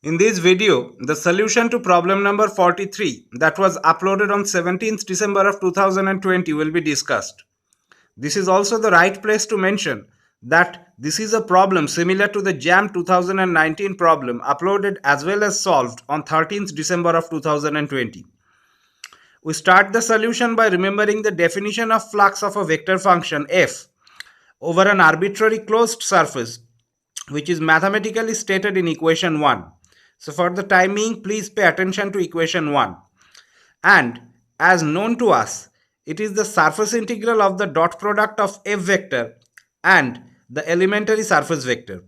In this video, the solution to problem number 43 that was uploaded on 17th December of 2020 will be discussed. This is also the right place to mention that this is a problem similar to the JAM 2019 problem uploaded as well as solved on 13th December of 2020. We start the solution by remembering the definition of flux of a vector function f over an arbitrary closed surface, which is mathematically stated in equation 1. So for the time being, please pay attention to equation 1. And as known to us, it is the surface integral of the dot product of f vector and the elementary surface vector.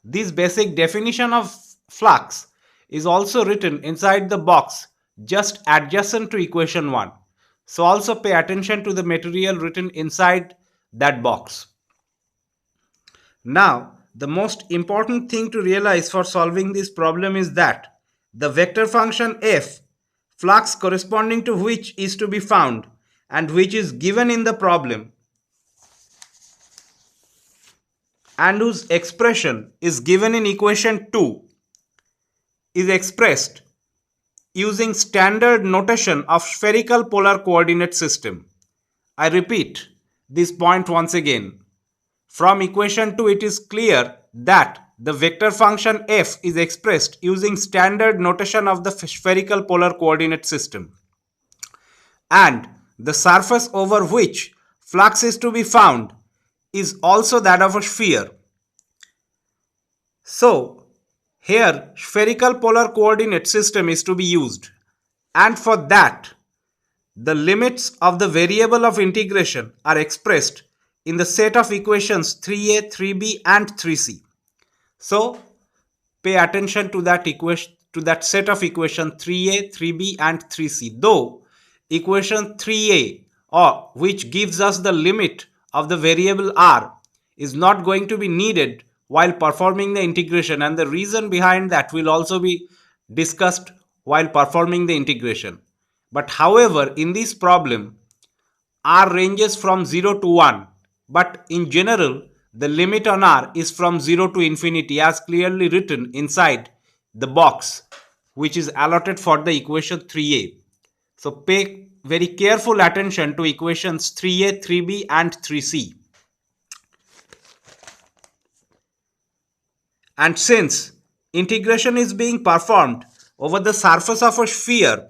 This basic definition of flux is also written inside the box just adjacent to equation 1. So also pay attention to the material written inside that box. Now, the most important thing to realize for solving this problem is that the vector function f, flux corresponding to which is to be found and which is given in the problem and whose expression is given in equation 2, is expressed using standard notation of spherical polar coordinate system. I repeat this point once again. From equation 2, it is clear that the vector function f is expressed using standard notation of the spherical polar coordinate system. And the surface over which flux is to be found is also that of a sphere. So, here spherical polar coordinate system is to be used. And for that, the limits of the variable of integration are expressed in the set of equations 3a, 3b and 3c. So pay attention to that equation, to that set of equation 3a, 3b and 3c. Though equation 3a, or which gives us the limit of the variable r, is not going to be needed while performing the integration, and the reason behind that will also be discussed while performing the integration. But however, in this problem, r ranges from 0 to 1. But in general, the limit on r is from 0 to infinity as clearly written inside the box which is allotted for the equation 3a. So pay very careful attention to equations 3a, 3b and 3c. And since integration is being performed over the surface of a sphere,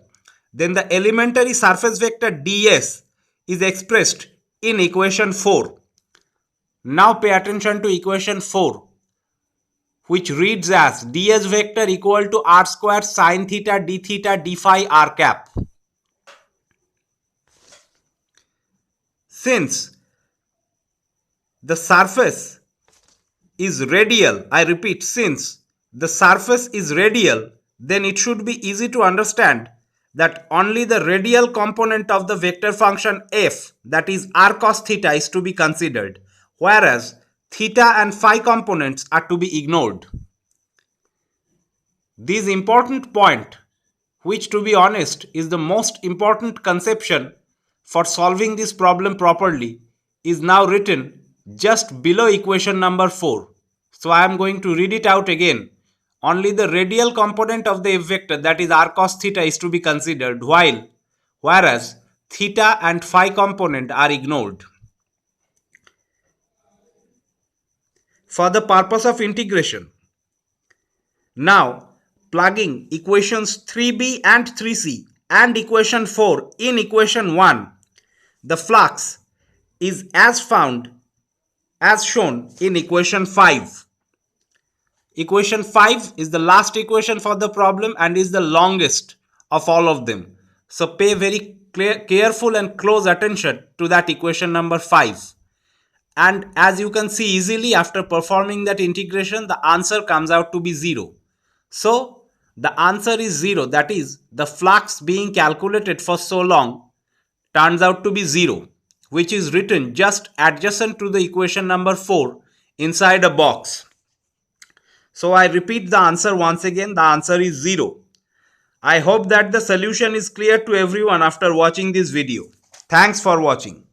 then the elementary surface vector ds is expressed in equation 4. Now pay attention to equation 4, which reads as ds vector equal to r square sine theta d theta d phi r cap. Since the surface is radial, I repeat, since the surface is radial, then it should be easy to understand that only the radial component of the vector function f, that is r cos theta, is to be considered, whereas theta and phi components are to be ignored. This important point, which to be honest is the most important conception for solving this problem properly, is now written just below equation number 4. So I am going to read it out again. Only the radial component of the f vector, that is r cos theta, is to be considered, whereas theta and phi component are ignored. For the purpose of integration, now plugging equations 3b and 3c and equation 4 in equation 1, the flux is as shown in equation 5. Equation 5 is the last equation for the problem and is the longest of all of them. So pay very careful and close attention to that equation number 5. And as you can see easily, after performing that integration, the answer comes out to be 0. So the answer is 0. That is, the flux being calculated for so long turns out to be 0, which is written just adjacent to the equation number 4 inside a box. So I repeat the answer once again. The answer is 0. I hope that the solution is clear to everyone after watching this video. Thanks for watching.